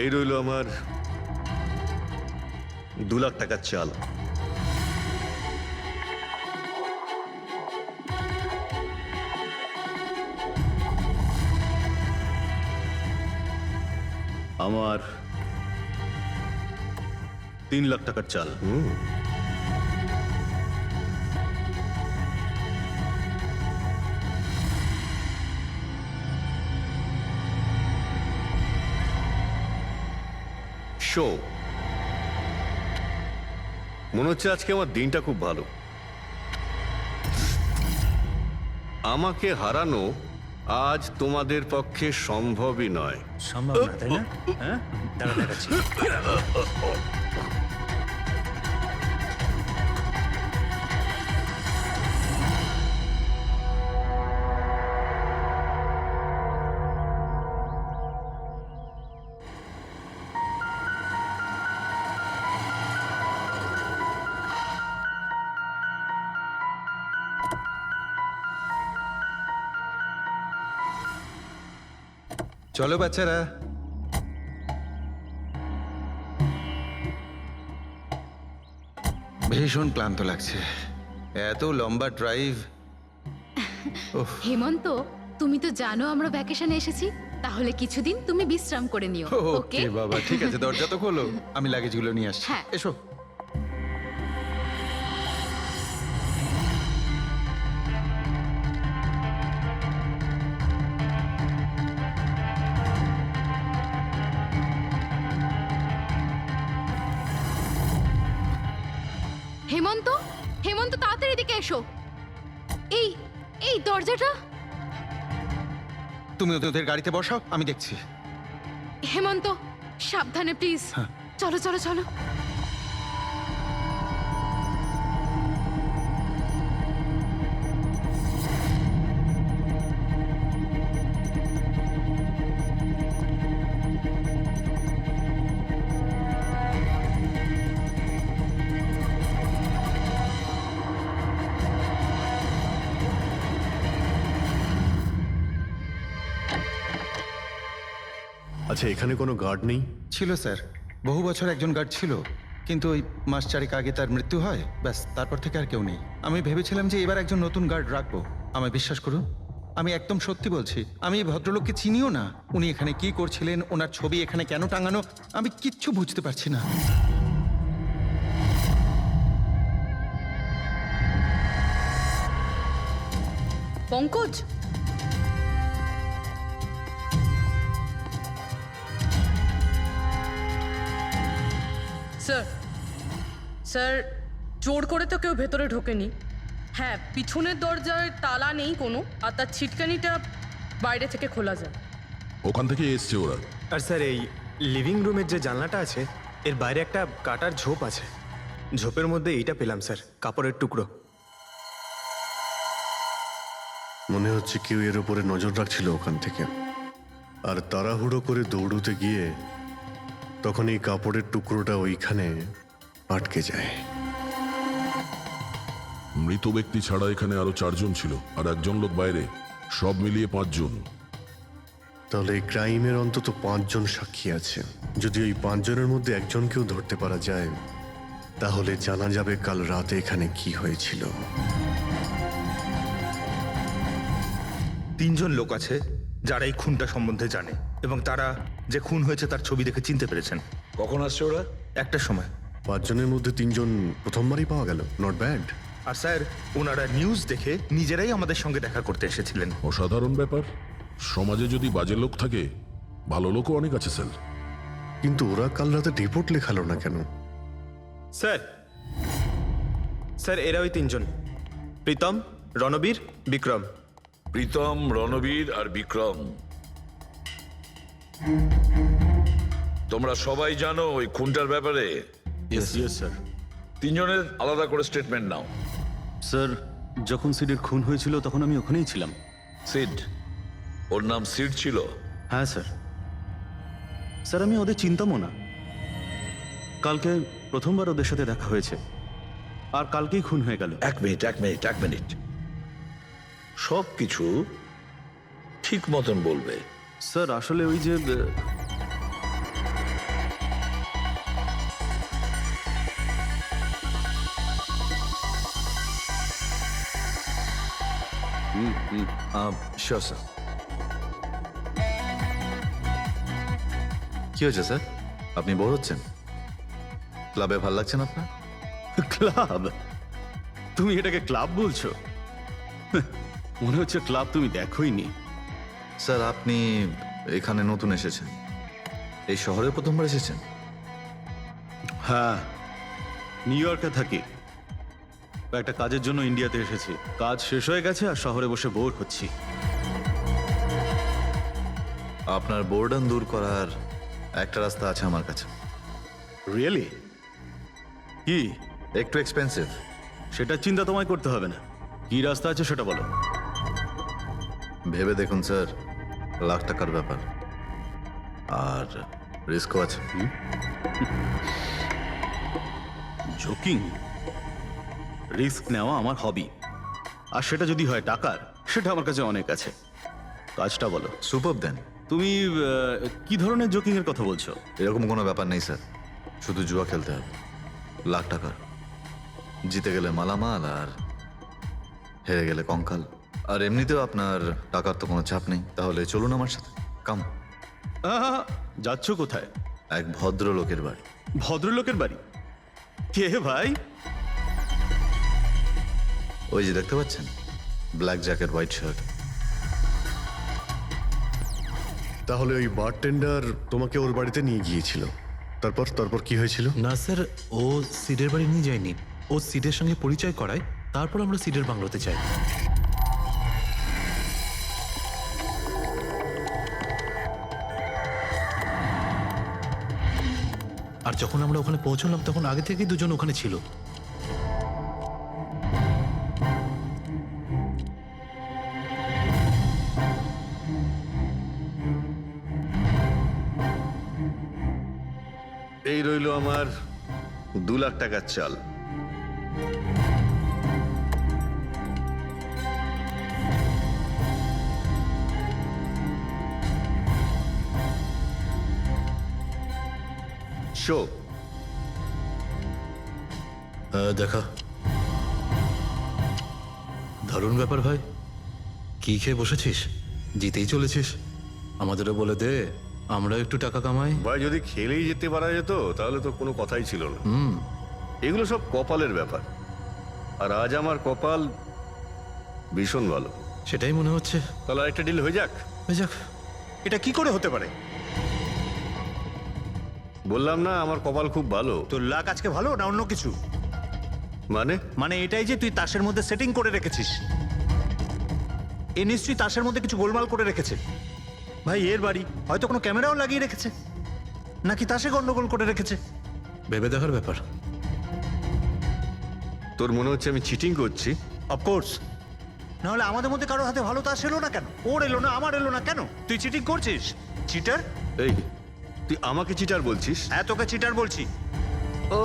এই রইল আমার 2 লাখ টাকার চাল। আমার 3 লাখ টাকার চাল। শো, মনে হচ্ছে আজকে আমার দিনটা খুব ভালো। আমাকে হারানো আজ তোমাদের পক্ষে সম্ভবই নয়। সম্ভব না, তাই না? হ্যাঁ, দাঁড়া দেখাচ্ছি। চলো বাচ্চারা, ভীষণ ক্লান্ত লাগছে, এত লম্বা ড্রাইভ। হেমন্ত, তুমি তো জানো আমরা ভ্যাকেশনে এসেছি, তাহলে কিছুদিন তুমি বিশ্রাম করে নিও। ওকে বাবা, ঠিক আছে, দরজা তো খোলো, আমি লাগেজগুলো নিয়ে আসছি। হ্যাঁ। এসো। হেমন্ত, হেমন্ত তাড়াতাড়ি এদিকে এসো। এই এই দরজাটা। তুমি ওদের গাড়িতে বসাও, আমি দেখছি। হেমন্ত, সাবধানে প্লিজ। চলো চলো চলো। আচ্ছা, এখানে কোনো গার্ড নেই? ছিল স্যার, বহু বছর একজন গার্ড ছিল, কিন্তু ওই মাস চারেক আগে তার মৃত্যু হয়, ব্যাস তারপর থেকে আর কেউ নেই। আমি ভেবেছিলাম যে এবার একজন নতুন গার্ড রাখবো। আমায় বিশ্বাস করুন, আমি একদম সত্যি বলছি, আমি এই ভদ্রলোককে চিনিও না। উনি এখানে কি করছিলেন, ওনার ছবি এখানে কেন টাঙানো, আমি কিচ্ছু বুঝতে পারছি না। পঙ্কজ, স্যার স্যার, জোর করে তো কেউ ভেতরে ঢোকেনি। হ্যাঁ, পিছনের দরজায় তালা নেই কোনো, আর তার ছিটকানিটা বাইরে থেকে খোলা যায়। ওখান থেকে এসছে ওরা। আর স্যার, এই লিভিং রুমের যে জানলাটা আছে, এর বাইরে একটা কাটার ঝোপ আছে। ঝোপের মধ্যে এইটা পেলাম স্যার, কাপড়ের টুকরো। মনে হচ্ছে কেউ এর উপরে নজর রাখছিল ওখান থেকে, আর তাড়াহুড়ো করে দৌড়তে গিয়ে তখন এই কাপড়ের টুকরোটা ওইখানে আটকে যায়। মৃত ব্যক্তি ছাড়া এখানে আরো 4 জন ছিল, আর একজন লোক বাইরে, সব মিলিয়ে 5 জন। তাহলে এই ক্রাইমের অন্তত 5 জন সাক্ষী আছে। যদি ওই 5 জনের মধ্যে একজনকেও ধরতে পারা যায়, তাহলে জানা যাবে কাল রাতে এখানে কি হয়েছিল। 3 জন লোক আছে যারা এই খুনটা সম্বন্ধে জানে, এবং তারা যে খুন হয়েছে তার ছবি দেখে চিনতে পেরেছেন। কখন আসছে ওরা? একটা সময়। 5 জনের মধ্যে 3 জন প্রথমবারই পাওয়া গেল, নট ব্যাড। আর স্যার, ওনারা নিউজ দেখে নিজেরাই আমাদের সঙ্গে দেখা করতে এসেছিলেন। অসাধারণ ব্যাপার। সমাজে যদি বাজে লোক থাকে, ভালো লোকও অনেক আছে স্যার। কিন্তু ওরা কাল রাতে রিপোর্ট লেখালো না কেন? স্যার, স্যার এরা ওই 3 জন, প্রীতম, রণবীর, বিক্রম। প্রীতম, রণবীর আর বিক্রম। তোমরা সবাই জানো ওই খুনটার ব্যাপারে? Yes sir. 3 জনের আলাদা করে স্টেটমেন্ট নাও। স্যার, যখন সিডের খুন হয়েছিল তখন আমি ওখানেই ছিলাম। সিড? ওর নাম সিড ছিল? হ্যাঁ স্যার। স্যার, আমি ওদের চিনতামও না। কালকে প্রথমবার ওদের সাথে দেখা হয়েছে, আর কালকেই খুন হয়ে গেল। এক মিনিট। সব কিছু ঠিক মতন বলবে। স্যার, আসলে ওই যে শিওর স্যার। কি হয়েছে স্যার? আপনি বোর হচ্ছেন? ক্লাবে ভাল লাগছে না আপনার? ক্লাব? তুমি এটাকে ক্লাব বলছো? মনে হচ্ছে ক্লাব তুমি দেখোইনি। স্যার আপনি এখানে নতুন এসেছেন, এই শহরে প্রথমবার এসেছেন? হ্যাঁ, নিউ ইয়র্কে থাকি। একটা কাজের জন্য ইন্ডিয়াতে এসেছি। কাজ শেষ হয়ে গেছে আর শহরে বসে বোর হচ্ছি। আপনার বোর্ডন দূর করার একটা রাস্তা আছে আমার কাছে। রিয়েলি? কি? একটু এক্সপেন্সিভ। সেটা চিন্তা তোমায় করতে হবে না। কি রাস্তা আছে সেটা বলো। ভেবে দেখুন স্যার, লাখ টাকার ব্যাপার, আর রিস্কও আছে। জোকিং? রিস্ক নেওয়া আমার হবি, আর সেটা যদি হয় টাকার, সেটা আমার কাছে অনেক আছে। কাজটা বলো। সুপার দেন। তুমি কি ধরনের জোকিং এর কথা বলছো? এরকম কোনো ব্যাপার নেই স্যার, শুধু জুয়া খেলতে হবে। লাখ টাকার, জিতে গেলে মালামাল আর হেরে গেলে কঙ্কাল। আর এমনিতেও আপনার টাকার তো কোনো চাপ নেই। তাহলে চলুন আমার সাথে, কাম। যাচ্ছ কোথায়? এক ভদ্রলোকের বাড়ি। ভদ্রলোকের বাড়ি? কে ভাই? ওই যে দেখতে পাচ্ছেন, ব্ল্যাক জ্যাকেট, হোয়াইট শার্ট। তাহলে ওই বারটেন্ডার তোমাকে ওর বাড়িতে নিয়ে গিয়েছিল, তারপর তারপর কি হয়েছিল? না স্যার, ও সিডের বাড়ি নিয়ে যায়নি। ও সিডের সঙ্গে পরিচয় করায়, তারপর আমরা সিডের বাংলোতে যাই। আর যখন আমরা ওখানে পৌঁছলাম তখন আগে থেকেই দুজন ওখানে ছিল। এই রইল আমার 2 লাখ টাকার চাল। শো দেখা। দারুণ ব্যাপার ভাই। কি খেয়ে বসেছিস? জিতেই চলেছিস। আমাদেরও বলে দে, আমরা একটু টাকা কামাই। ভাই, যদি খেলেই যেতে পারা যেত তাহলে তো কোনো কথাই ছিল না। এগুলো সব কপালের ব্যাপার, আর আজ আমার কপাল ভীষণ ভালো। সেটাই মনে হচ্ছে। তাহলে আরেকটা ডিল হয়ে যাক। হয়ে যাক। এটা কি করে হতে পারে? বললাম না আমার কপাল খুব ভালো। তোর লাক আজকে ভালো না অন্য কিছু? মানে এটাই যে তুই তাসের মধ্যে সেটিং করে রেখেছিস। এ নিশ্চয়ই তাসের মধ্যে কিছু গোলমাল করে রেখেছে। ভাই, এর বাড়ি হয়তো কোনো ক্যামেরাও লাগিয়ে রেখেছে, নাকি তাসে গন্ডগোল করে রেখেছে। ভেবে দেখার ব্যাপার। তোর মনে হচ্ছে আমি চিটিং করছি? অফকোর্স, নাহলে আমাদের মধ্যে কারো হাতে ভালো তাস এলো না কেন? ওর এলো না, আমার এলো না কেন? তুই চিটিং করছিস, চিটার। এই, তুই আমাকে চিটার বলছিস? হ্যাঁ, তোকে চিটার বলছি। ও,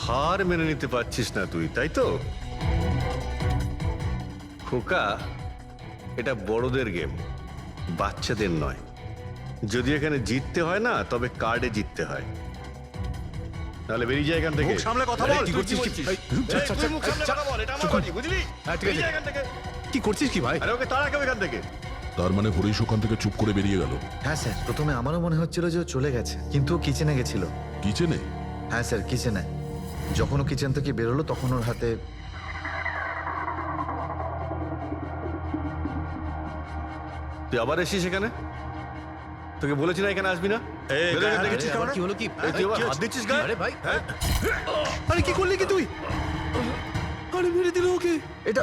হার মেনে নিতে পারছিস না তুই, তাই তো? খোকা, এটা বড়দের গেম, বাচ্চাদের নয়। যদি এখানে জিততে হয় না, তবে কার্ডে জিততে হয়। তাহলে বেরিয়ে যায় এখান থেকে। মুখ সামলে কথা বল। কি করছিস কি? তুই মুখ সামলে কথা বল, এটা আমার বাড়ি, বুঝলি? বেরিয়ে যা এখান থেকে। কি করছিস কি ভাই? আরে ওকে তাড়া কেউ এখান থেকে। তার মানে হরিশ ওখান থেকে চুপ করে বেরিয়ে গেল। হ্যাঁ স্যার, প্রথমে আমারও মনে হচ্ছিল যে ও চলে গেছে, কিন্তু ও কিচেনে গেছিল। কিচেনে? হ্যাঁ স্যার, কিচেনে। যখন ও কিচেন থেকে বেরোলো তখন ওর হাতে তুই আবার এসেছিস এখানে? তোকে বলেছি না এখানে আসবি না? বেরো এখান থেকে। আবার কি হলো কি? এই, তুই আবার হাত দিচ্ছিস গায়ে? আরে ভাই, আরে কি করলি কি তুই? আরে মেরে দিল ওকে। এটা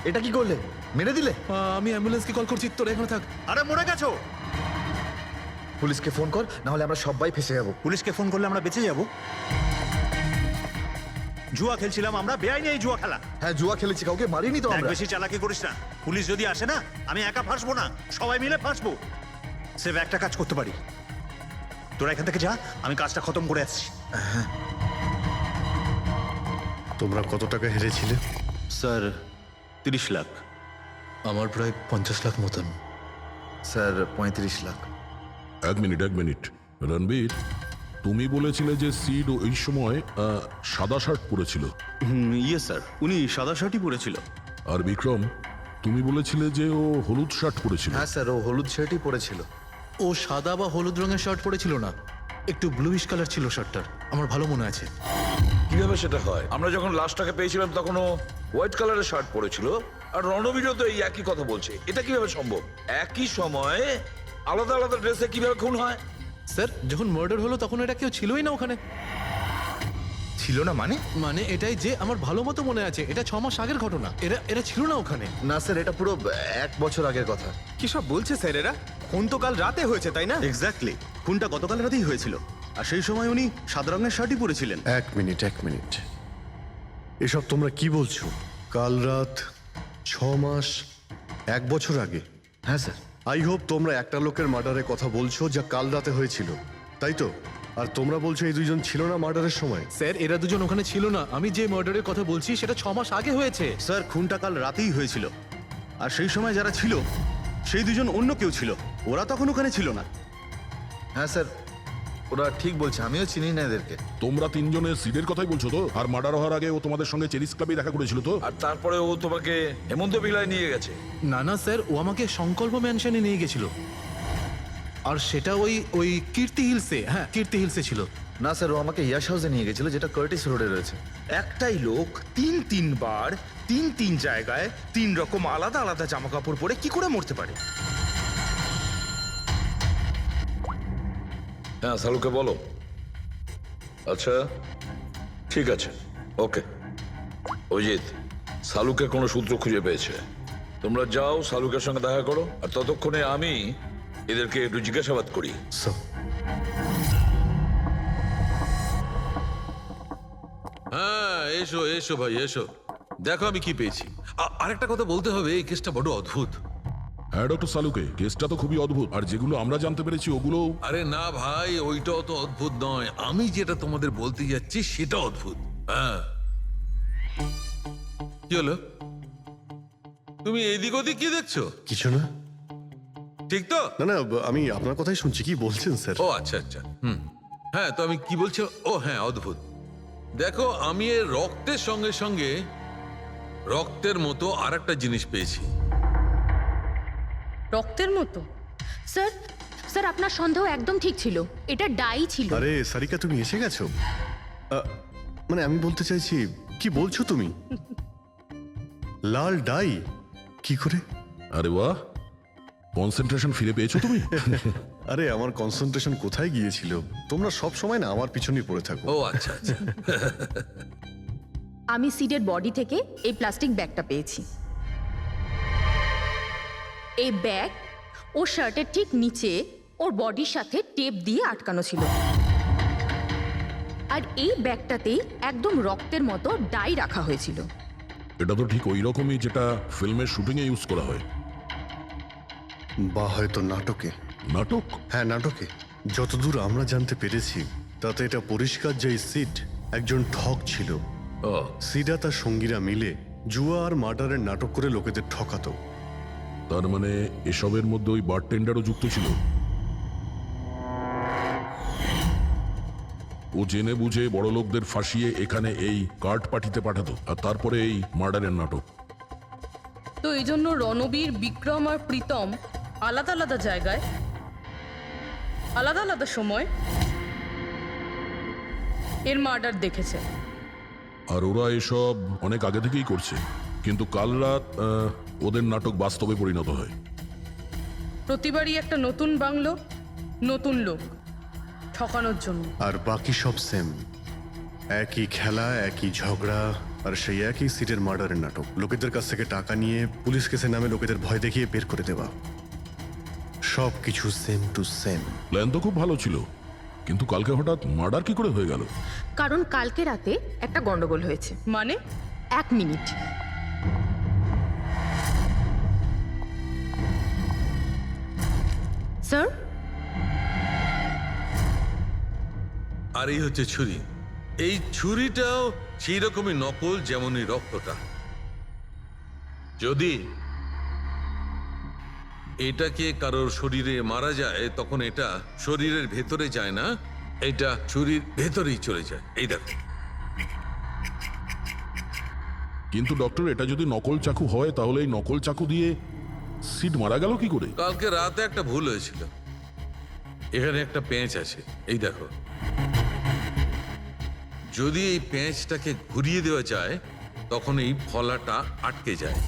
এটা কি করলে? মেরে দিলে? আমি অ্যাম্বুলেন্সকে কল করছি, তোরা এখানে থাক। আরে মরে গেছো? পুলিশকে ফোন কর, না হলে আমরা সবাই ফেসে যাবো। পুলিশকে ফোন করলে আমরা বেঁচে যাব? জুয়া খেলছিলাম আমরা, বেআইনি এই জুয়া খেলা। হ্যাঁ, জুয়া খেলেছি, কাউকে মারিনি তো এক আমরা। বেশি চালাকি করিস না। পুলিশ যদি আসে না, আমি একা ফাঁসবো না, সবাই মিলে ফাঁসবো। সেভ একটা কাজ করতে পারি, তোরা এখান থেকে যা, আমি কাজটা খতম করে আসছি। তোমরা কত টাকা হেরেছিলে? স্যার 30 লাখ। আমার প্রায় 50 লাখ মতন। স্যার 35 লাখ। এক মিনিট রণবীর, তুমি বলেছিলে যে সিড ওই সময় সাদা শার্ট পরেছিল। ইয়ে স্যার, উনি সাদা শার্টই পরেছিল। আর বিক্রম? তুমি বলেছিলে যে ও হলুদ শার্ট পরেছিল। হ্যাঁ স্যার, ও হলুদ শার্টই পরেছিল। ও সাদা বা হলুদ রঙের শার্ট পরেছিল না, একটু ব্লুইশ কালার ছিল শার্টটার, আমার ভালো মনে আছে। কিভাবে সেটা হয়? আমরা যখন লাশটাকে পেয়েছিলাম তখন ও হোয়াইট কালারের শার্ট পরেছিল, আর রণবীরও তো এই একই কথা বলছে। এটা কিভাবে সম্ভব? একই সময়ে আলাদা আলাদা ড্রেসে কিভাবে খুন হয়? স্যার, যখন মার্ডার হলো তখন এটা কেউ ছিলই না ওখানে। ছিল না মানে? মানে এটাই যে আমার ভালো মতো মনে আছে, এটা 6 মাস আগের ঘটনা। এরা এরা ছিল না ওখানে। না স্যার, এটা পুরো 1 বছর আগের কথা। কি সব বলছে স্যার এরা? খুন তো কাল রাতে হয়েছে, তাই না? এক্স্যাক্টলি, খুনটা গতকাল রাতেই হয়েছিল। আর সেই সময় উনি সাদা রঙের শার্টই পরেছিলেন। এক মিনিট, এসব তোমরা কি বলছো? কাল রাত, 6 মাস, 1 বছর আগে? হ্যাঁ স্যার। আই হোপ তোমরা একটা লোকের মার্ডারের কথা বলছো যা কাল রাতে হয়েছিল, তাই তো? আর তোমরা বলছো এই দুইজন ছিল না মার্ডারের সময়? স্যার, এরা দুজন ওখানে ছিল না। আমি যে মার্ডারের কথা বলছি সেটা 6 মাস আগে হয়েছে। স্যার, খুনটা কাল রাতেই হয়েছিল। আর সেই সময় যারা ছিল সেই দুজন অন্য কেউ ছিল, ওরা তখন ওখানে ছিল না। হ্যাঁ স্যার, ওরা ঠিক বলছে, আমিও চিনি না এদেরকে। তোমরা তিনজনের সিডের কথাই বলছো তো? আর মার্ডার হওয়ার আগে ও তোমাদের সঙ্গে চেরিস ক্লাবে দেখা করেছিল তো? আর তারপরে ও তোমাকে হেমন্ত বিলায় নিয়ে গেছে। না না স্যার, ও আমাকে সংকল্প ম্যানশনে নিয়ে গেছিল। আর সেটা ওই কীর্তি হিলসে, হ্যাঁ কীর্তি হিলসে ছিল। না স্যার, ও আমাকে ইয়াশ হাউসে নিয়ে গেছিল, যেটা কার্টিস রোডে রয়েছে। একটাই লোক 3 বার 3 জায়গায় 3 রকম আলাদা আলাদা জামা কাপড় পরে কি করে মরতে পারে? হ্যাঁ, সালুকে বলো। আচ্ছা, ঠিক আছে, ওকে। অজিত, সালুকে কোনো সূত্র খুঁজে পেয়েছে। তোমরা যাও, সালুকের সঙ্গে দেখা করো, আর ততক্ষণে আমি এদেরকে একটু জিজ্ঞাসাবাদ করি। হ্যাঁ, এসো এসো ভাই এসো, দেখো আমি কি পেয়েছি। আরেকটা কথা বলতে হবে, এই কেসটা বড় অদ্ভুত। হ্যাঁ ডক্টর সালুকে, কেসটা তো খুবই অদ্ভুত। আর যেগুলো আমরা জানতে পেরেছি ওগুলো... আরে না ভাই, ওইটাও তো অদ্ভুত নয়, আমি যেটা তোমাদের বলতে যাচ্ছি সেটা অদ্ভুত। হ্যাঁ, কি হলো? তুমি এদিক ওদিক কি দেখছো? কিছু না। ঠিক তো? না, আমি আপনার কথাই শুনছি। কি বলছেন স্যার? ও আচ্ছা আচ্ছা, হ্যাঁ, তো আমি কি বলছি? ও হ্যাঁ, অদ্ভুত। দেখো, আমি এর রক্তের সঙ্গে সঙ্গে রক্তের মতো আর একটা জিনিস পেয়েছি। রক্তের মতো? স্যার, স্যার আপনার সন্দেহ একদম ঠিক ছিল, এটা ডাই ছিল। আরে সারিকা, তুমি এসে গেছো? মানে আমি বলতে চাইছি, কি বলছো তুমি? লাল ডাই? কি করে? আরে বাহ, কনসেন্ট্রেশন ফিরে পেয়েছো তুমি? আরে আমার কনসেন্ট্রেশন কোথায় গিয়েছিল? তোমরা সব সময় না আমার পিছনেই পড়ে থাকো। ও আচ্ছা আচ্ছা। আমি সিডের বডি থেকে এই প্লাস্টিক ব্যাগটা পেয়েছি। এই ব্যাগ ওর শার্টের ঠিক নিচে ওর বডির সাথে টেপ দিয়ে আটকানো ছিল। আর এই ব্যাগটাতেই একদম রক্তের মতো ডাই রাখা হয়েছিল। এটা তো ঠিক ওই রকমই যেটা ফিল্মের শুটিং এ ইউজ করা হয়। বা হয়তো নাটকে। নাটক? হ্যাঁ, নাটকে। যতদূর আমরা জানতে পেরেছি তাতে এটা পরিষ্কার যে সিড একজন ঠক ছিল। সিডা তার সঙ্গীরা মিলে জুয়া আর মার্ডারের নাটক করে লোকেদের ঠকাতো। তার মানে এসবের মধ্যে ওই বারটেন্ডারও যুক্ত ছিল। ও জেনে বুঝে বড় লোকদের ফাঁসিয়ে এখানে এই কার্ড পার্টিতে পাঠাতো, আর তারপরে এই মার্ডারের নাটক। তো এই জন্য রণবীর, বিক্রম আর প্রীতম আলাদা আলাদা জায়গায় আলাদা আলাদা সময় এর মার্ডার দেখেছে। আর ওরা এসব অনেক আগে থেকেই করছে, কিন্তু কাল রাত ওদের নাটক বাস্তবে পরিণত হয়। প্রতিবারই একটা নতুন বাংলো, নতুন লোক ঠকানোর জন্য। আর বাকি সব সেম, একই খেলা, একই ঝগড়া, আর সেই একই সিটের মার্ডারের নাটক। লোকেদের কাছ থেকে টাকা নিয়ে পুলিশ কেসে নামে লোকেদের ভয় দেখিয়ে বের করে দেওয়া। সব কিছু সেম টু সেম। প্ল্যান তো খুব ভালো ছিল, কিন্তু কালকে হঠাৎ মার্ডার কি করে হয়ে গেল? কারণ কালকে রাতে একটা গন্ডগোল হয়েছে। মানে? 1 মিনিট। স্যার, আর এই হচ্ছে ছুরি। এই ছুরিটাও সেই রকমই নকল যেমনই রক্তটা। যদি এটাকে কারোর শরীরে মারা যায় তখন এটা শরীরের ভেতরে যায় না, এটা ছুরির ভেতরেই চলে যায়। এই দেখো। কিন্তু ডক্টর, এটা যদি নকল চাকু হয় তাহলে এই নকল চাকু দিয়ে সিড মারা গেল কি করে? কালকে রাতে একটা ভুল হয়েছিল। এখানে একটা পেঁচ আছে, এই দেখো। যদি এই পেঁচটাকে ঘুরিয়ে দেওয়া যায় তখন এই ফলাটা আটকে যায়,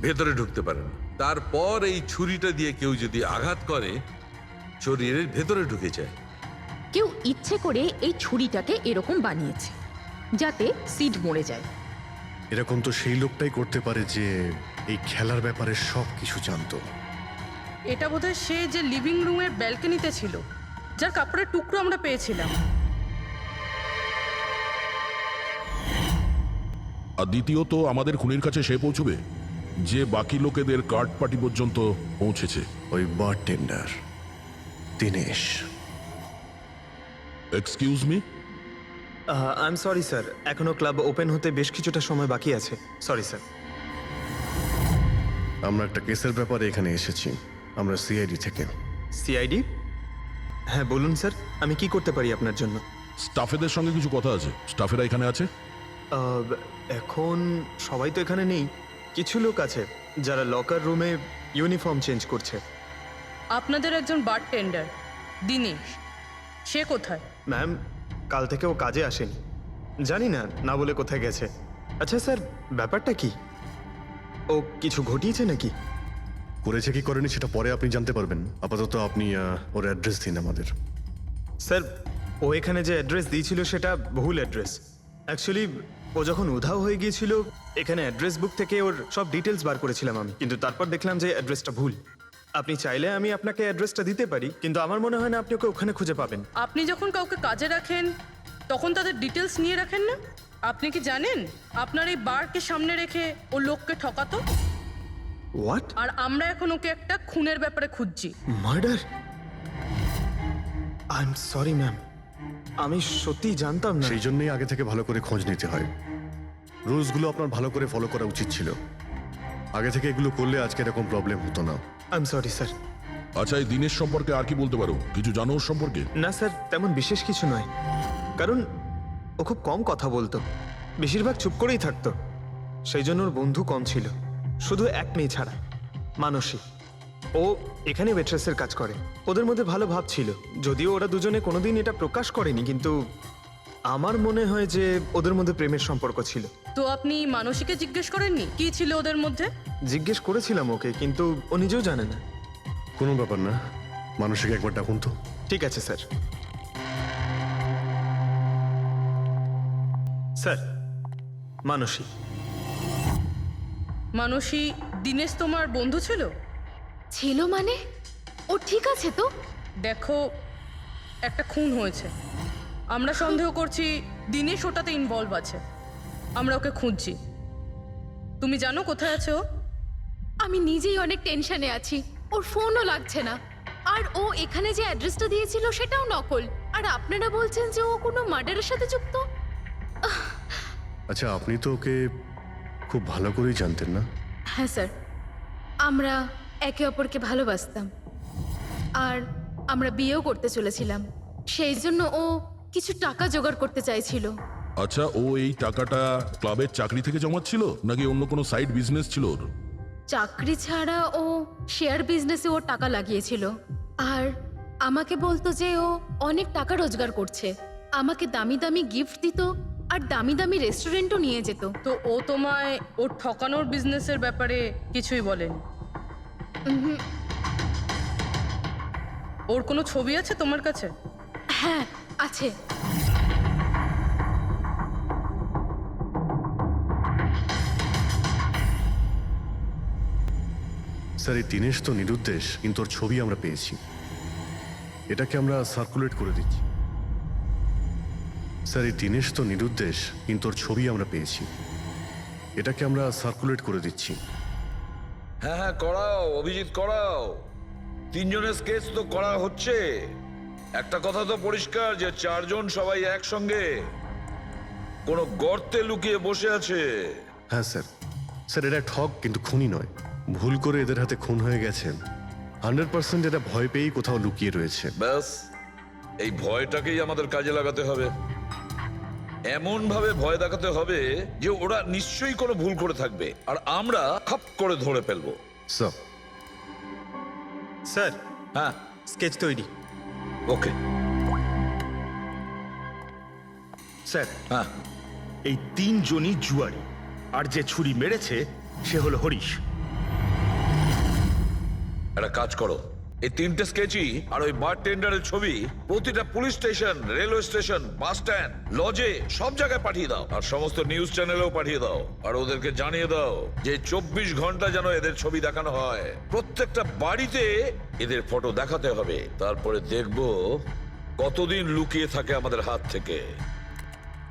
ভেতরে ঢুকতে পারে না। তারপর এই ছুরিটা দিয়ে কেউ যদি আঘাত করে শরীরের ভেতরে ঢুকে যায়। কেউ ইচ্ছে করে এই ছুরিটাকে এরকম বানিয়েছে যাতে সিড মরে যায়। এরকম তো সেই লোকটাই করতে পারে যে এই খেলার ব্যাপারে সব কিছু জানতো। এটা বোধহয় সে যে লিভিং রুমের ব্যালকনিতে ছিল, যার কাপড়ের টুকরো আমরা পেয়েছিলাম। আর দ্বিতীয়ত, আমাদের খুনির কাছে সে পৌঁছবে যে বাকি লোকেদের কার্ড পার্টি পর্যন্ত পৌঁছেছে। ওই bartender Dinesh. Excuse me? I am sorry sir, এখনো ক্লাব ওপেন হতে বেশ কিছুটা সময় বাকি আছে। Sorry sir. আমরা একটা কেসের ব্যাপারে এখানে এসেছি, আমরা সিআইডি থেকে। সিআইডি? হ্যাঁ বলুন স্যার, আমি কি করতে পারি আপনার জন্য? স্টাফেদের সঙ্গে কিছু কথা আছে। স্টাফেরা এখানে আছে? এখন সবাই তো এখানে নেই, কিছু লোক আছে যারা লকার রুমে ইউনিফর্ম চেঞ্জ করছে। আপনাদের একজন বারটেন্ডার দিনেশ, সে কোথায়? ম্যাম, কাল থেকে ও কাজে আসেনি, জানি না না বলে কোথায় গেছে। আচ্ছা স্যার, ব্যাপারটা কি? ও কিছু ঘটিয়েছে নাকি? করেছে কি করেনি সেটা পরে আপনি জানতে পারবেন। আপাতত আপনি ওর অ্যাড্রেস দিন আমাদের। স্যার, ও এখানে যে অ্যাড্রেস দিয়েছিল সেটা ভুল অ্যাড্রেস। অ্যাকচুয়ালি ও যখন উধাও হয়ে গিয়েছিল এখানে অ্যাড্রেস বুক থেকে ওর সব ডিটেলস বার করেছিলাম আমি, কিন্তু তারপর দেখলাম যে অ্যাড্রেসটা ভুল। আপনি চাইলে আমি আপনাকে অ্যাড্রেসটা দিতে পারি, কিন্তু আমার মনে হয় না আপনি ওকে ওখানে খুঁজে পাবেন। আপনি যখন কাউকে কাজে রাখেন তখন তাদের ডিটেলস নিয়ে রাখেন না? আপনি কি জানেন আপনার এই বারকে সামনে রেখে ও লোককে ঠকাতো? হোয়াট? আর আমরা এখন ওকে একটা খুনের ব্যাপারে খুঁজছি। Murder? I am sorry ma'am, আমি সত্যিই জানতাম না। সেই জন্যই আগে থেকে ভালো করে খোঁজ নিতে হয়। রুলসগুলো আপনার ভালো করে ফলো করা উচিত ছিল। আগে থেকে এগুলো করলে আজকে এরকম প্রবলেম হতো না। I am sorry sir. আচ্ছা, এই দিনের সম্পর্কে আর কি বলতে পারো? কিছু জানো ওর সম্পর্কে? না স্যার, তেমন বিশেষ কিছু নয়, কারণ ও খুব কম কথা বলতো, বেশিরভাগ চুপ করেই থাকতো। সেই জন্য ওর বন্ধু কম ছিল, শুধু এক মেয়ে ছাড়া, মানসী। ও এখানে ওয়েট্রেসের কাজ করে। ওদের মধ্যে ভালো ভাব ছিল, যদিও ওরা দুজনে কোনোদিন এটা প্রকাশ করেনি, কিন্তু আমার মনে হয় যে ওদের মধ্যে প্রেমের সম্পর্ক ছিল। তো আপনি মানসীকে জিজ্ঞেস করেননি কি ছিল ওদের মধ্যে? জিজ্ঞেস করেছিলাম ওকে, কিন্তু ও নিজেও জানে না। কোনো ব্যাপার না, মানুষকে একবার ডাকুন তো। ঠিক আছে স্যার। স্যার, মানসী। মানসী, দিনেশ তোমার বন্ধু ছিল? ছিল মানে? ও ঠিক আছে তো? দেখো, একটা খুন হয়েছে, আমরা সন্দেহ করছি দিনেশ ওটাতে ইনভলভ আছে। আমরা ওকে খুঁজছি। তুমি জানো কোথায় আছে ও? আমি নিজেই অনেক টেনশনে আছি, ওর ফোনও লাগছে না। আর ও এখানে যে অ্যাড্রেসটা দিয়েছিল সেটাও নকল। আর আপনারা বলছেন যে ও কোনো মার্ডারের সাথে যুক্ত? আচ্ছা, আপনি তো ওকে খুব ভালো করেই জানতেন না? হ্যাঁ স্যার, আমরা একে অপরকে ভালোবাসতাম আর আমরা বিয়েও করতে চলেছিলাম। সেই জন্য ও কিছু টাকা জোগাড় করতে চাইছিল। আচ্ছা, ও এই টাকাটা ক্লাবের চাকরি থেকে জমাচ্ছিল নাকি অন্য কোনো সাইড বিজনেস ছিল ওর? চাকরি ছাড়া ও শেয়ার বিজনেসে ও টাকা লাগিয়েছিল। আর আমাকে বলতো যে ও অনেক টাকা রোজগার করছে, আমাকে দামি দামি গিফট দিত আর দামি দামি রেস্টুরেন্টও নিয়ে যেত। তো ও তোমায় ওর ঠকানোর বিজনেসের ব্যাপারে কিছুই বলেনি? ওর কোনো ছবি আছে তোমার কাছে? হ্যাঁ আছে। স্যার, এই দিনেশ তো নিরুদ্দেশ, কিন্তু ওর ছবি আমরা পেয়েছি। এটাকে আমরা সার্কুলেট করে দিচ্ছি। স্যার, এই দিনেশ তো নিরুদ্দেশ, কিন্তু ওর ছবি আমরা পেয়েছি। এটাকে আমরা সার্কুলেট করে দিচ্ছি। হ্যাঁ হ্যাঁ, করাও অভিজিৎ, করাও। তিনজনের স্কেচ তো করা হচ্ছে। একটা কথা তো পরিষ্কার যে চারজন সবাই একসঙ্গে কোনো গর্তে লুকিয়ে বসে আছে। হ্যাঁ স্যার। স্যার, এরা ঠক কিন্তু খুনি নয়। ভুল করে এদের হাতে খুন হয়ে গেছে। 100% এরা ভয় পেয়েই কোথাও লুকিয়ে রয়েছে। ব্যাস, এই ভয়টাকেই আমাদের কাজে লাগাতে হবে। এমন ভাবে ভয় দেখাতে হবে যে ওরা নিশ্চয়ই কোনো ভুল করে থাকবে আর আমরা খপ করে ধরে ফেলবো। স্যার, স্যার হ্যাঁ, স্কেচ তৈরি। ওকে। স্যার হ্যাঁ, এই 3 জনই জুয়ারি, আর যে ছুরি মেরেছে সে হলো হরিশ। একটা কাজ করো, এই 3টে স্কেচই আর ওই বারটেন্ডারের ছবি প্রতিটা police station, railway station, bus stand, লজে সব জায়গায় পাঠিয়ে দাও আর সমস্ত নিউজ চ্যানেলেও পাঠিয়ে দাও আর ওদেরকে জানিয়ে দাও যে 24 ঘন্টা যেন এদের ছবি দেখানো হয়, প্রত্যেকটা বাড়িতে এদের ফটো দেখাতে হবে। তারপরে দেখবো কতদিন লুকিয়ে থাকে আমাদের হাত থেকে।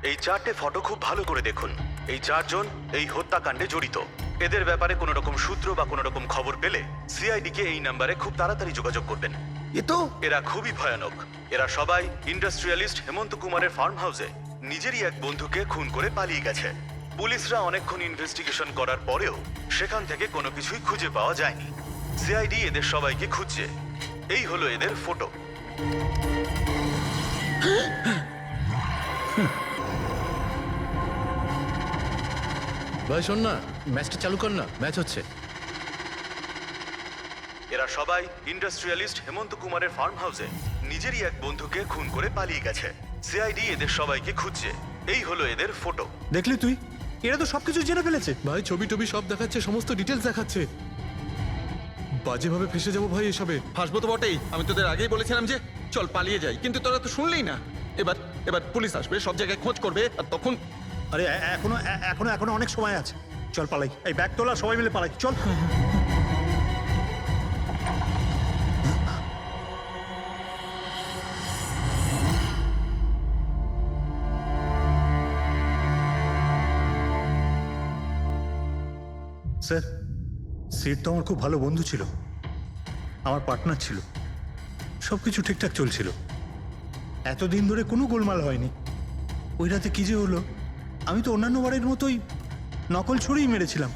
এই 4টে ফটো খুব ভালো করে দেখুন। এই 4 জন এই হত্যাকাণ্ডে জড়িত। এদের ব্যাপারে কোনো রকম সূত্র বা কোনো রকম খবর পেলে সিআইডি কে এই নাম্বারে খুব তাড়াতাড়ি যোগাযোগ করবেন। এরা খুবই ভয়ানক। এরা সবাই ইন্ডাস্ট্রিয়ালিস্ট হেমন্ত কুমারের ফার্ম হাউসে নিজেরই এক বন্ধুকে খুন করে পালিয়ে গেছে। পুলিশরা অনেকক্ষণ ইনভেস্টিগেশন করার পরেও সেখান থেকে কোনো কিছুই খুঁজে পাওয়া যায়নি। সিআইডি এদের সবাইকে খুঁজছে। এই হলো এদের ফটো। ভাই শোন না, ম্যাচটা চালু কর না, ম্যাচ হচ্ছে। এরা সবাই ইন্ডাস্ট্রিয়ালিস্ট হেমন্ত কুমারের ফার্ম হাউসে নিজেরই এক বন্ধুকে খুন করে পালিয়ে গেছে। সিআইডি এদের সবাইকে খুঁজছে। এই হলো এদের ফটো। দেখলি তুই, এরা তো সবকিছু জেনে ফেলেছে। ভাই ছবি টবি সব দেখাচ্ছে, সমস্ত ডিটেলস দেখাচ্ছে। বাজেভাবে ফেসে যাবো ভাই এসবে। হাসবো তো বটেই, আমি তোদের আগেই বলেছিলাম যে চল পালিয়ে যাই, কিন্তু তোরা তো শুনলেই না। এবার এবার পুলিশ আসবে, সব জায়গায় খোঁজ করবে, আর তখন আরে এখনো এখনো এখনো অনেক সময় আছে। চল পালাই, এই ব্যাগ তোলা, সবাই মিলে পালাই, চল। স্যার, সিট তো আমার খুব ভালো বন্ধু ছিল, আমার পার্টনার ছিল, সবকিছু ঠিকঠাক চলছিল। এতদিন ধরে কোনো গোলমাল হয়নি। ওই রাতে কি যে হলো, আমি তো অন্যান্য বারের মতোই নকল ছুরিই মেরেছিলাম,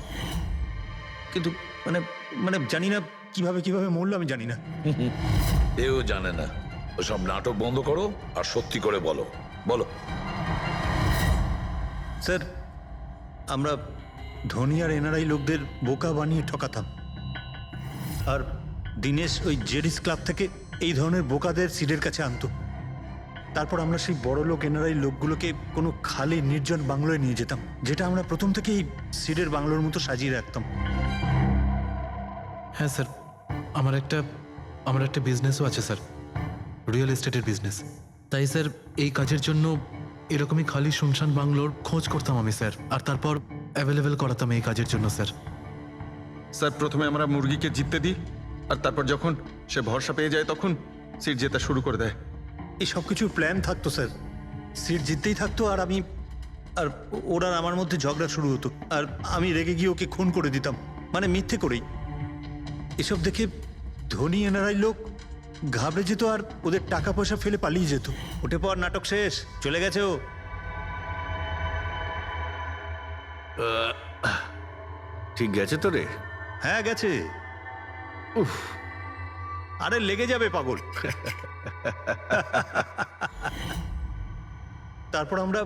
কিন্তু মানে মানে জানি না কিভাবে কিভাবে মরলো, আমি জানি না। এও জানে না। ওসব নাটক বন্ধ করো আর সত্যি করে বলো। বলো। স্যার, আমরা ধনী আর এনআরআই লোকদের বোকা বানিয়ে ঠকাতাম, আর দিনেশ ওই জেডিস ক্লাব থেকে এই ধরনের বোকাদের সিডের কাছে আনতো। তারপর আমরা সেই বড় লোক এনআরআই লোকগুলোকে কোনো খালি নির্জন বাংলোয় নিয়ে যেতাম, যেটা আমরা প্রথম থেকেই সিডের বাংলোর মতো সাজিয়ে রাখতাম। হ্যাঁ স্যার, আমার একটা বিজনেসও আছে স্যার, রিয়েল এস্টেটের বিজনেস। তাই স্যার এই কাজের জন্য এরকমই খালি শুনশান বাংলোর খোঁজ করতাম আমি স্যার, আর তারপর অ্যাভেলেবেল করাতাম এই কাজের জন্য স্যার। স্যার প্রথমে আমরা মুরগিকে জিততে দিই, আর তারপর যখন সে ভরসা পেয়ে যায় তখন সিট জেতা শুরু করে দেয়। এই সব কিছুর প্ল্যান থাকতো স্যার, সিট জিততেই থাকতো, আর আমি আর ওরা আমার মধ্যে ঝগড়া শুরু হতো, আর আমি রেগে গিয়ে ওকে খুন করে দিতাম, মানে মিথ্যে করেই। এসব দেখে ধনী এনআরআই লোক ঘাবড়ে যেত আর ওদের টাকা পয়সা ফেলে পালিয়ে যেত। ওঠে পর, নাটক শেষ, চলে গেছে ও। ঠিক গেছে তো রে? হ্যাঁ গেছে। উফ, আরে লেগে যাবে পাগল। তারপর আমরা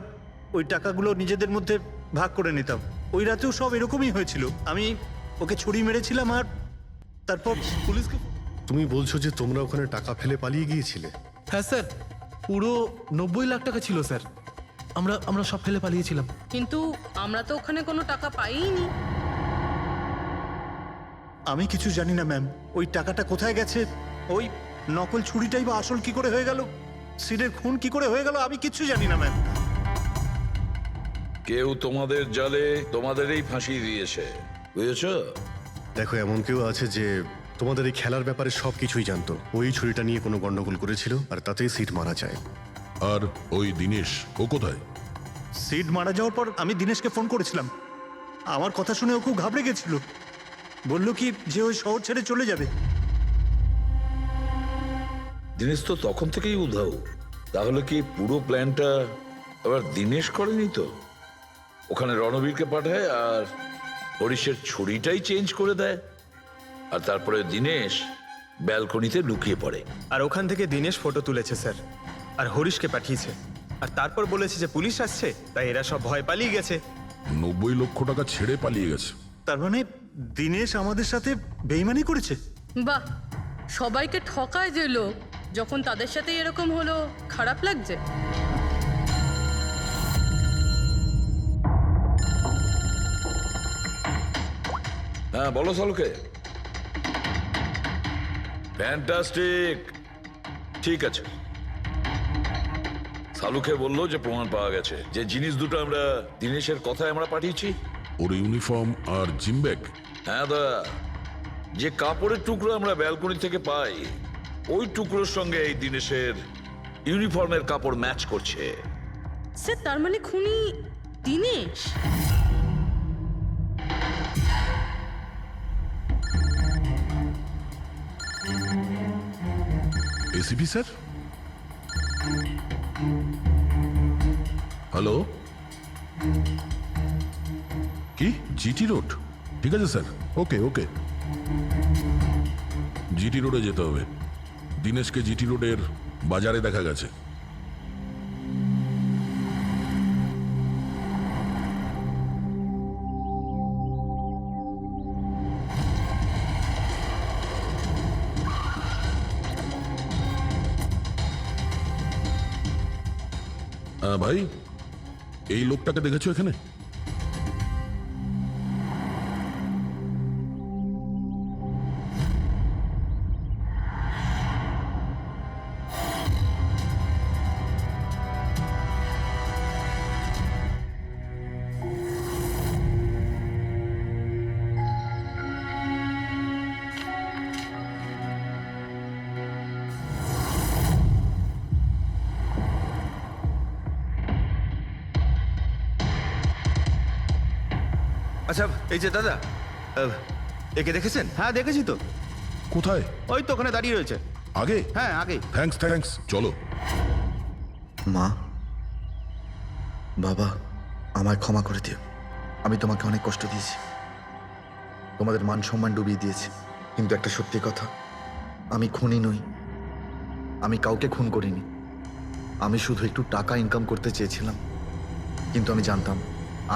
ওই টাকাগুলো নিজেদের মধ্যে ভাগ করে নিতাম। ওই রাতেও সব এরকমই হয়েছিল। আমি ওকে ছুরি মেরেছিলাম, আর তারপর পুলিশকে। তুমি বলছো যে তোমরা ওখানে টাকা ফেলে পালিয়ে গিয়েছিলে? হ্যাঁ স্যার, পুরো 90 লাখ টাকা ছিল স্যার। আমরা সব ফেলে পালিয়েছিলাম। কিন্তু আমরা তো ওখানে কোনো টাকা পাইনি। আমি কিছু জানি না ম্যাম, ওই টাকাটা কোথায় গেছে, ওই নকল ছুরিটাই বা আসল কি করে হয়ে গেল, সিডের খুন কি করে হয়ে গেল, আমি কিচ্ছু জানি না ম্যাম। কেউ তোমাদের জালে তোমাদেরই ফাঁসিয়ে দিয়েছে, বুঝেছো? দেখো, এমন কেউ আছে যে তোমাদের এই খেলার ব্যাপারে সব কিছুই জানতো। ওই ছুরিটা নিয়ে কোনো গন্ডগোল করেছিল আর তাতেই সিট মারা যায়। আর ওই দিনেশ, ও কোথায়? সিড মারা যাওয়ার পর আমি দিনেশকে ফোন করেছিলাম। আমার কথা শুনে ও খুব ঘাবড়ে গেছিল, বললো কি যে ওই শহর ছেড়ে চলে যাবে। দিনেশ তো তখন থেকেই উধাও। তাহলে কি পুরো প্ল্যানটা আবার দিনেশ করেনি তো? ওখানে রণবীরকে পাঠায় আর হরিশের ছুরিটাই চেঞ্জ করে দেয়, আর তারপরে দিনেশ ব্যালকনিতে লুকিয়ে পড়ে। আর ওখান থেকে দিনেশ ফটো তুলেছে স্যার, আর হরিশকে পাঠিয়েছে। আর তারপর বলেছে যে পুলিশ আসছে, তাই এরা সব ভয় পালিয়ে গেছে। 90 লক্ষ টাকা ছেড়ে পালিয়ে গেছে। তার মানে দিনেশ আমাদের সাথে বেইমানি করেছে? বাহ, সবাইকে ঠকায় যে লোক, যখন তাদের সাথে এরকম হলো খারাপ লাগছে? হ্যাঁ বলো সালুকে। ফ্যান্টাস্টিক, ঠিক আছে। সালুকে বললো যে প্রমাণ পাওয়া গেছে, যে জিনিস দুটো আমরা দিনেশের কথায় আমরা পাঠিয়েছি। ওর ইউনিফর্ম আর জিম ব্যাগ। হ্যাঁ দা, যে কাপড়ের টুকরো আমরা ব্যালকনি থেকে পাই, ওই টুকরোর সঙ্গে এই দিনেশের ইউনিফর্মের কাপড় ম্যাচ করছে। স্যার, তার মানে খুনি দিনেশ? এসিপি স্যার, হ্যালো, কি জিটি রোড? ঠিক আছে স্যার, ওকে ওকে। জিটি রোডে যেতে হবে। দিনেশকে জিটি রোডের বাজারে দেখা গেছে। ভাই, এই লোকটাকে দেখেছো এখানে? আচ্ছা, এই যে দাদা, একে দেখেছেন? হ্যাঁ দেখেছি তো। কোথায়? ওই তো ওখানে দাঁড়িয়ে রয়েছে। আগে? হ্যাঁ আগে। থ্যাঙ্কস থ্যাঙ্কস, চলো। মা, বাবা, আমায় ক্ষমা করে দিও। আমি তোমাকে অনেক কষ্ট দিয়েছি, তোমাদের মান সম্মান ডুবিয়ে দিয়েছি। কিন্তু একটা সত্যি কথা, আমি খুনি নই, আমি কাউকে খুন করিনি। আমি শুধু একটু টাকা ইনকাম করতে চেয়েছিলাম, কিন্তু আমি জানতাম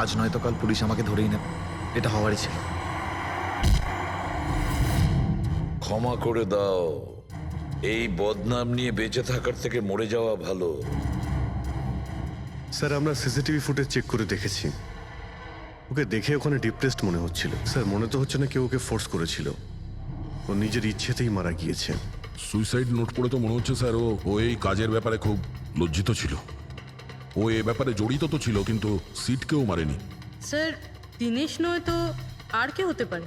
আজ নয়তো কাল পুলিশ আমাকে ধরেই নেবে। এটা হওয়ারই ছিল। ক্ষমা করে দাও, এই বদনাম নিয়ে বেঁচে থাকার থেকে মরে যাওয়া ভালো। স্যার, আমরা সিসিটিভি ফুটেজ চেক করে দেখেছি। ওকে দেখে ওখানে ডিপ্রেসড মনে হচ্ছিল। স্যার, মনে তো হচ্ছে না কেউ ওকে ফোর্স করেছিল, ও নিজের ইচ্ছেতেই মারা গিয়েছে। সুইসাইড নোট পড়ে তো মনে হচ্ছে স্যার ও এই কাজের ব্যাপারে খুব লজ্জিত ছিল। ও এ ব্যাপারে জড়িত তো ছিল, কিন্তু সিটকেও মারেনি। স্যার, দিনেশ নয় তো আর কে হতে পারে?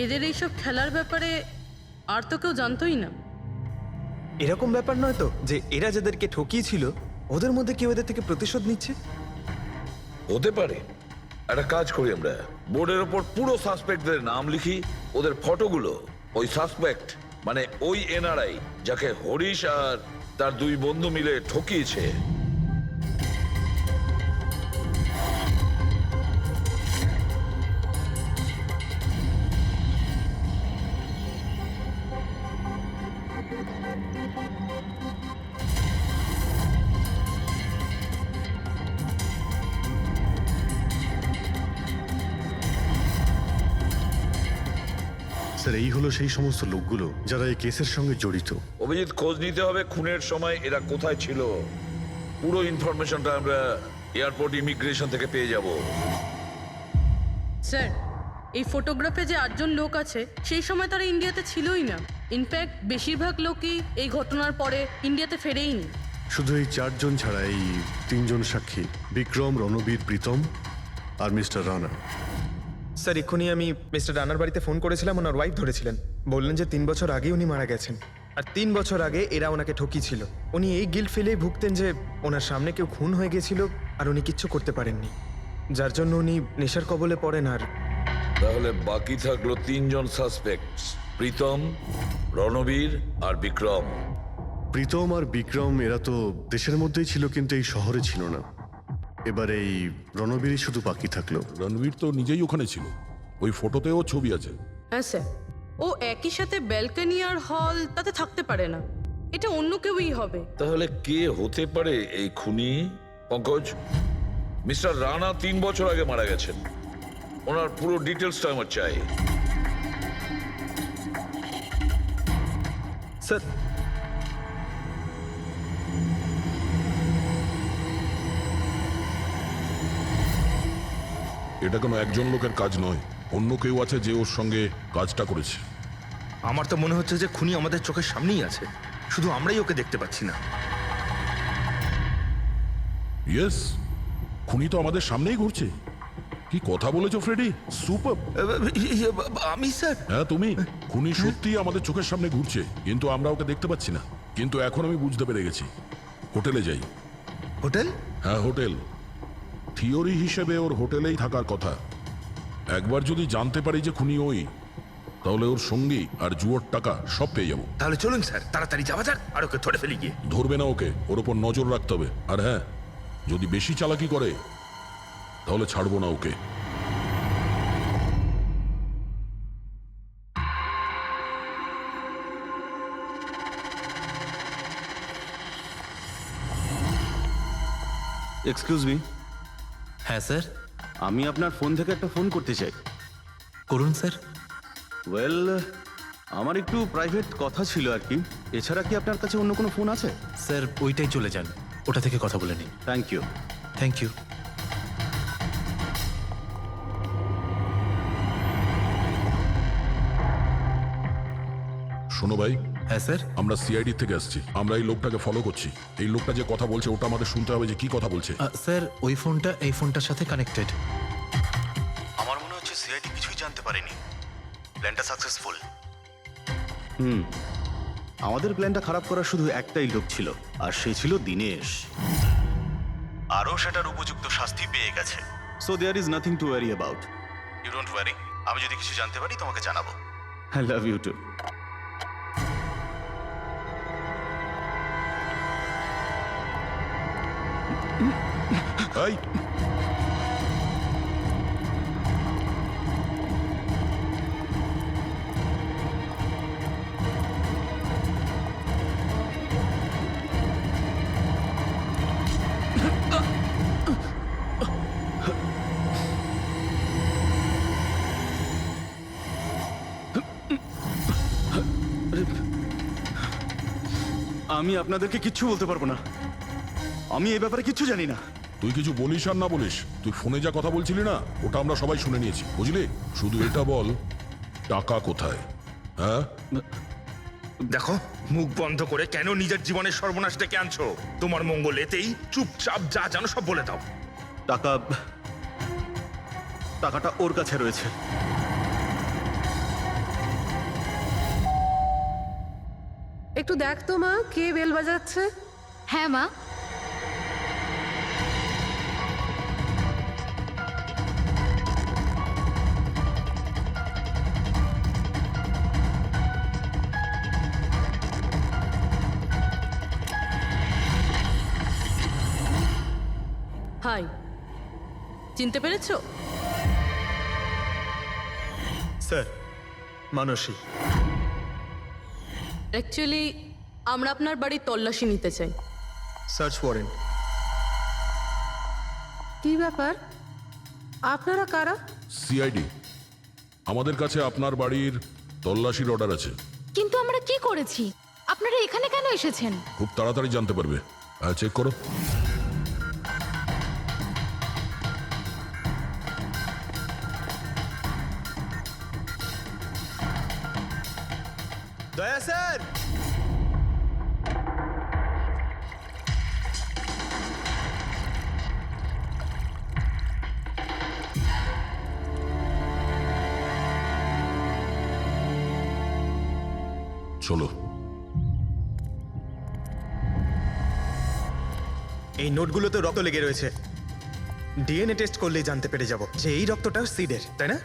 এদের এইসব খেলার ব্যাপারে আর তো কেউ জানতোই না। এরকম ব্যাপার নয় তো যে এরা যাদেরকে ঠকিয়েছিল ওদের মধ্যে কেউ এদের থেকে প্রতিশোধ নিচ্ছে? হতে পারে। একটা কাজ করি, আমরা বোর্ডের ওপর পুরো সাসপেক্টদের নাম লিখি, ওদের ফটোগুলো ওই সাসপেক্ট মানে ওই এনআরআই যাকে হরিশ আর তার দুই বন্ধু মিলে ঠকিয়েছে, স্যার, এই হলো সেই সমস্ত লোকগুলো যারা এই কেসের সঙ্গে জড়িত। অভিজিৎ, খোঁজ নিতে হবে খুনের সময় এরা কোথায় ছিল। পুরো ইনফরমেশনটা আমরা এয়ারপোর্ট ইমিগ্রেশন থেকে পেয়ে যাব। স্যার, এই ফটোগ্রাফে যে 8জন লোক আছে সেই সময় তারা ইন্ডিয়াতে ছিলই না। ইনফ্যাক্ট বেশিরভাগ লোকই এই ঘটনার পরে ইন্ডিয়াতে ফেরেইনি। শুধু এই 4 জন ছাড়া এই 3 জন সাক্ষী, বিক্রম, রণবীর, প্রীতম আর মিস্টার রানা। স্যার, এক্ষুনি আমি মিস্টার রানার বাড়িতে ফোন করেছিলাম, ওনার ওয়াইফ ধরেছিলেন। বললেন যে 3 বছর আগে উনি মারা গেছেন, আর 3 বছর আগে এরা ওনাকে ঠকিয়েছিল। উনি এই গিল্ট ফিলেই ভুগতেন যে ওনার সামনে কেউ খুন হয়ে গেছিল আর উনি কিচ্ছু করতে পারেননি, যার জন্য উনি নেশার কবলে পড়েন। আর তাহলে বাকি থাকলো 3 জন সাসপেক্ট, প্রীতম, রণবীর আর বিক্রম। প্রীতম আর বিক্রম এরা তো দেশের মধ্যেই ছিল, কিন্তু এই শহরে ছিল না। এবার এই রণবীরই শুধু বাকি থাকলো। রণবীর তো নিজেই ওখানে ছিল, ওই ফটোতেও ছবি আছে। হ্যাঁ স্যার, ও একই সাথে ব্যালকনি আর হল তাতে থাকতে পারে না। এটা অন্য কেউই হবে। তাহলে কে হতে পারে এই খুনি? পঙ্কজ, মিস্টার রানা 3 বছর আগে মারা গেছেন। ওনার পুরো ডিটেলসটা আমার চাই। স্যার, এটা কোনো একজন লোকের কাজ নয়, অন্য কেউ আছে যে ওর সঙ্গে কাজটা করেছে। আমার তো মনে হচ্ছে যে খুনি আমাদের চোখের সামনেই আছে, শুধু আমরাই ওকে দেখতে পাচ্ছি না। ইয়েস, খুনি তো আমাদের সামনেই ঘুরছে। কি কথা বলেছো ফ্রেডি, সুপার। আমি স্যার? হ্যাঁ তুমি। খুনি সত্যিই আমাদের চোখের সামনে ঘুরছে, কিন্তু আমরা ওকে দেখতে পাচ্ছি না। কিন্তু এখন আমি বুঝতে পেরে গেছি। হোটেলে যাই। হোটেল? হ্যাঁ হোটেল। থিওরি হিসেবে ওর হোটেলেই থাকার কথা। একবার যদি জানতে পারি যে খুনি ওই, তাহলে ওর সঙ্গী আর জুয়োর টাকা সব পেয়ে যাবো। তাহলে চলুন স্যার, তাড়াতাড়ি যাওয়া যাক আর ওকে ধরে ফেলি গিয়ে। ধরবে না ওকে, ওর ওপর নজর রাখতে হবে। আর হ্যাঁ, যদি বেশি চালাকি করে তাহলে ছাড়বো না ওকে। এক্সকিউজ মি, হ্যাঁ স্যার, আমি আপনার ফোন থেকে একটা ফোন করতে চাই। করুন স্যার। ওয়েল, আমার একটু প্রাইভেট কথা ছিল আর কি। এছাড়া কি আপনার কাছে অন্য কোনো ফোন আছে? স্যার ওইটাই চলে যান, ওটা থেকে কথা বলে নিন। Thank you. Thank you. শোনো ভাই। হ্যাঁ স্যার। আমরা সিআইডি থেকে আসছি, আমরা এই লোকটাকে ফলো করছি। এই লোকটা যে কথা বলছে ওটা আমাদের শুনতে হবে যে কি কথা বলছে। স্যার ওই ফোনটা এই ফোনটার সাথে কানেক্টেড। আমার মনে হচ্ছে সিআইডি কিছুই জানতে পারেনি। প্ল্যানটা সাকসেসফুল। আমাদের প্ল্যানটা খারাপ করার শুধু একটাই লোক ছিল, আর সে ছিল দিনেশ। আরও সেটার উপযুক্ত শাস্তি পেয়ে গেছে। So there is nothing to worry about. You don't worry. আমি যদি কিছু জানতে পারি তোমাকে জানাবো। I love you too. এই আমি আপনাদেরকে কিচ্ছু বলতে পারবো না। আমি এই ব্যাপারে কিচ্ছু জানি না। তুই কিছু বলিস আর না বলিস, তুই ফোনে যা কথা বলছিলি না ওটা আমরা সবাই শুনে নিয়েছি, বুঝলি? শুধু এটা বল, টাকা কোথায়? হ্যাঁ দেখো, মুখ বন্ধ করে কেন নিজের জীবনের সর্বনাশ ডেকে আনছো? তোমার মঙ্গল এতেই, চুপচাপ যা জানো সব বলে দাও। টাকাটা ওর কাছে রয়েছে। একটু দেখ তো মা, কে বেল বাজাচ্ছে? হ্যাঁ মা। হাই, চিনতে পেরেছো? স্যার, মানসী। অ্যাকচুয়ালি আমরা আপনার বাড়ির তল্লাশি নিতে চাই। Search warrant. কি ব্যাপার? আপনারা কারা? সিআইডি। আমাদের কাছে আপনার বাড়ির তল্লাশির অর্ডার আছে। কিন্তু আমরা কি করেছি? আপনারা এখানে কেন এসেছেন? খুব তাড়াতাড়ি জানতে পারবে। চেক করো। দয়া স্যার। চলো। এই নোটগুলোতে রক্ত লেগে রয়েছে। ডিএনএ টেস্ট করলেই জানতে পেরে যাব যে এই রক্তটা সিডের, তাই না?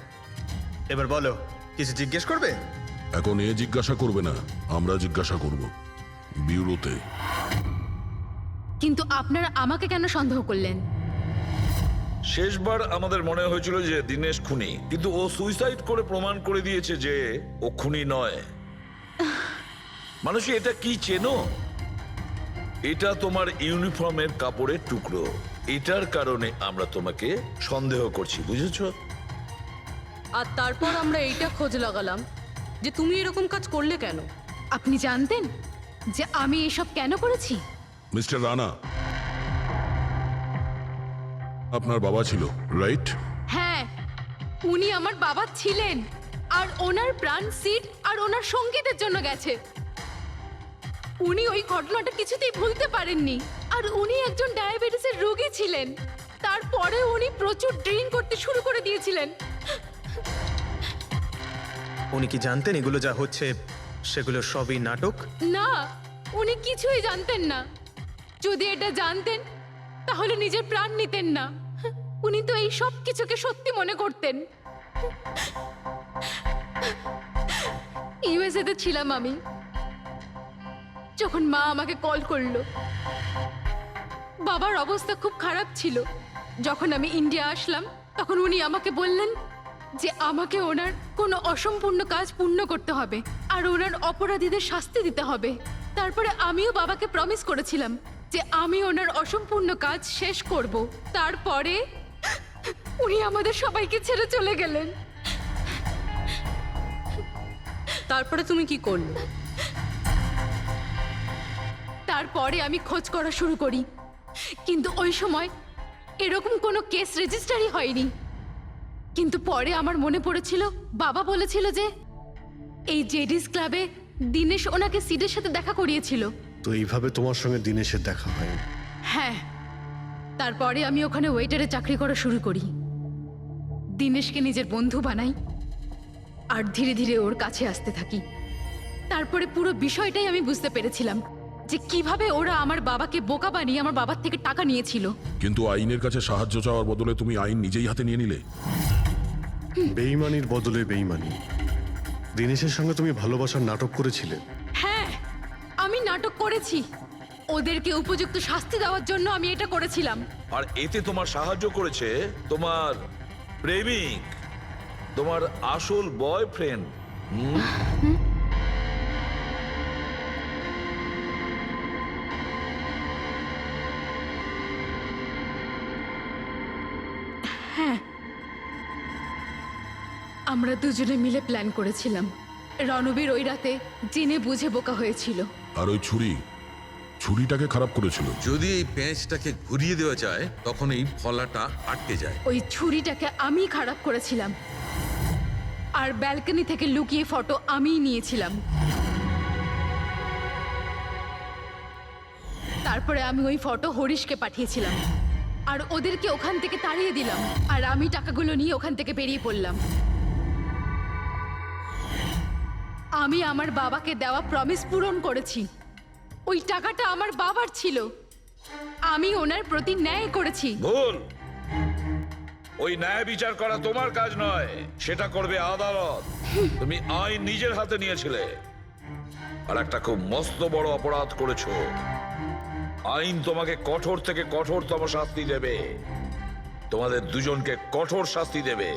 এবার বলো, কিছু জিজ্ঞেস করবে? এখন এ জিজ্ঞাসা করবে না, আমরা জিজ্ঞাসা করব ব্যুরোতে। কিন্তু আপনারা আমাকে কেন সন্দেহ করলেন? শেষবার আমাদের মনে হয়েছিল যে দিনেশ খুনি, কিন্তু ও সুইসাইড করে প্রমাণ করে দিয়েছে যে ও খুনি নয়। মানুষ এটা কি চেনো? এটা তোমার ইউনিফর্মের কাপড়ের টুকরো। এটার কারণে আমরা তোমাকে সন্দেহ করছি, বুঝেছো? আর তারপর আমরা এইটা খোঁজ লাগালাম যে তুমি এরকম কাজ করলে কেন। আপনি জানতেন যে আমি এসব কেন করেছি? মিস্টার রানা, আপনার বাবা ছিল, রাইট? হ্যাঁ, উনি আমার বাবা ছিলেন, আর ওনার প্রাণ সিড আর ওনার সঙ্গীতের জন্য গেছে। উনি ওই ঘটনাটা কিছুতেই ভুলতে পারেননি, আর উনি একজন ডায়াবেটিসের রোগী ছিলেন। তারপরে উনি প্রচুর ড্রিঙ্ক করতে শুরু করে দিয়েছিলেন। উনি কি জানতেন এগুলো যা হচ্ছে সেগুলো সবই নাটক? না, উনি কিছুই জানতেন না। যদি এটা জানতেন তাহলে নিজের প্রাণ নিতেন না। উনি তো এই সব কিছুকে সত্যি মনে করতেন। ইউএসএতে ছিলাম আমি, যখন মা আমাকে কল করলো। বাবার অবস্থা খুব খারাপ ছিল। যখন আমি ইন্ডিয়া আসলাম তখন উনি আমাকে বললেন যে আমাকে ওনার কোনো অসম্পূর্ণ কাজ পূর্ণ করতে হবে আর ওনার অপরাধীদের শাস্তি দিতে হবে। তারপরে আমিও বাবাকে প্রমিস করেছিলাম যে আমি ওনার অসম্পূর্ণ কাজ শেষ করব। তারপরে উনি আমাদের সবাইকে ছেড়ে চলে গেলেন। তারপরে তুমি কি করলে? তারপরে আমি খোঁজ করা শুরু করি, কিন্তু ওই সময় এরকম কোনো কেস রেজিস্টারই হয়নি। কিন্তু পরে আমার মনে পড়েছিল, বাবা বলেছিল যে এই জেডিস ক্লাবে দিনেশ ওনাকে সিডের সাথে দেখা করিয়েছিল। তো এইভাবে তোমার সঙ্গে দিনেশের দেখা হয়? হ্যাঁ, তারপরে আমি ওখানে ওয়েটারে চাকরি করা শুরু করি। দিনেশকে নিজের বন্ধু বানাই আর ধীরে ধীরে ওর কাছে আসতে থাকি। তারপরে পুরো বিষয়টাই আমি বুঝতে পেরেছিলাম যে কিভাবে ওরা আমার বাবাকে বোকা বানিয়ে আমার বাবার থেকে টাকা নিয়েছিল। কিন্তু আইনের কাছে সাহায্য চাওয়ার বদলে তুমি আইন নিজেই হাতে নিয়ে নিলে। বেইমানির বদলে বেইমানি। দিনেশের সঙ্গে তুমি ভালোবাসার নাটক করেছিলে। হ্যাঁ, আমি নাটক করেছি। ওদেরকে উপযুক্ত শাস্তি দেওয়ার জন্য আমি এটা করেছিলাম। আর এতে তোমার সাহায্য করেছে তোমার প্রেমিক, তোমার আসল বয়ফ্রেন্ড। হ্যাঁ, আমরা দুজনে মিলে প্ল্যান করেছিলাম। রণবীর ওই রাতে জেনে বুঝে বোকা হয়েছিল। আর ওই ছুরিটাকে খারাপ করেছিল। যদি এই পেঁচটাকে ঘুরিয়ে দেওয়া যায় তখন এই ফলাটা আটকে যায়। ওই ছুরিটাকে আমি খারাপ করেছিলাম, আর ব্যালকনি থেকে লুকিয়ে ফটো আমিই নিয়েছিলাম। তারপরে আমি ওই ফটো হরিশকে পাঠিয়েছিলাম, আর ওদেরকে ওখান থেকে তাড়িয়ে দিলাম, আর আমি টাকাগুলো নিয়ে ওখান থেকে বেরিয়ে পড়লাম। আমি আমার বাবাকে দেওয়া প্রমিস পূরণ করেছি। ওই টাকাটা আমার বাবার ছিল, আমি ওনার প্রতি ন্যায় করেছি। ভুল। ওই ন্যায় বিচার করা তোমার কাজ নয়, সেটা করবে আদালত। তুমি আইন নিজের হাতে নিয়েছিলে আর একটা খুব মস্ত বড় অপরাধ করেছো। আইন তোমাকে কঠোর থেকে কঠোরতম শাস্তি দেবে, তোমাদের দুজনকে কঠোর শাস্তি দেবে।